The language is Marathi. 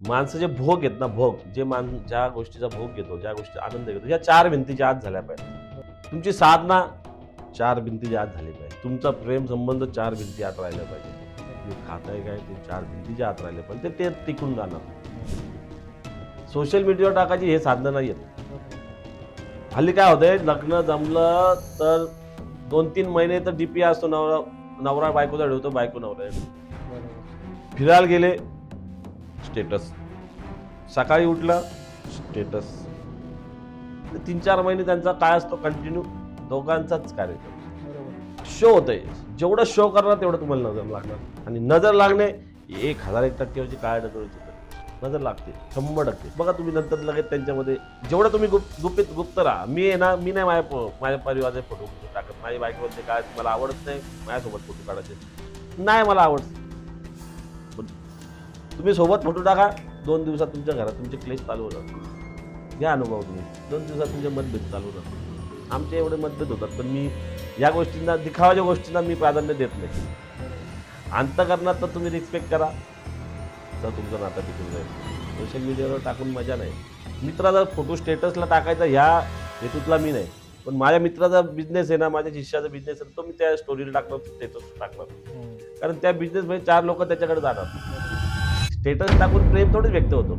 माणसाचे भोग आहेत ना, भोग जे ज्या गोष्टीचा भोग घेतो, ज्या गोष्टीचा आनंद घेतो, या चार भिंतीच्या आत झाल्या पाहिजे. तुमची साधना चार भिंतीच्या आत झाली पाहिजे. तुमचा प्रेम संबंध चार भिंती आत राहिला पाहिजे. तुम्ही खाताय काय ते चार भिंतीच्या आत राहिले पाहिजे. ते टिकून जाणार. सोशल मीडियावर टाकायची हे साधनं नाही आहेत. हल्ली काय होतंय, लग्न जमलं तर 2-3 महिने तर डीपी असतो, नवरा बायकोचा ठेवतो, बायको नवरा. फिरायला गेले स्टेटस, सकाळी उठला स्टेटस. 3-4 महिने त्यांचा काय असतो, कंटिन्यू दोघांचाच कार्यक्रम. शो होतंय. जेवढं शो करणार तेवढं तुम्हाला नजर लागणार. आणि नजर लागणे 1001% काय नजर लागते 100%. बघा तुम्ही नंतर लगेच त्यांच्यामध्ये जेवढं तुम्ही गुप्त राहा. मी आहे ना, मी नाही माझ्या परिवाराचे फोटो टाकत. माझी बायको बोलते काय मला आवडत नाही माझ्यासोबत फोटो काढायचे, नाही मला आवडत. तुम्ही सोबत फोटो टाका, 2 दिवसात तुमच्या घरात तुमचे क्लेश चालू होतात. घ्या अनुभव तुम्ही. 2 दिवसात तुमचे मतभेद चालू होतात. आमचे एवढे मतभेद होतात, पण मी या गोष्टींना, दिखावाच्या गोष्टींना मी प्राधान्य देत नाही. अंतःकरणात तर तुम्ही रिस्पेक्ट करा, तर तुमचं नातं टिकून जाईल. सोशल मीडियावर टाकून मजा नाही. मित्राचा फोटो स्टेटसला टाकायचा ह्या हेतूतला मी नाही, पण माझ्या मित्राचा बिझनेस आहे ना, माझ्या शिष्याचा बिझनेस आहे, तो मी त्या स्टोरीला टाकणार, स्टेटस टाकणार. कारण त्या बिझनेसमध्ये 4 लोक त्याच्याकडे जाणार. स्टेटस टाकून प्रेम थोडंच व्यक्त होतो.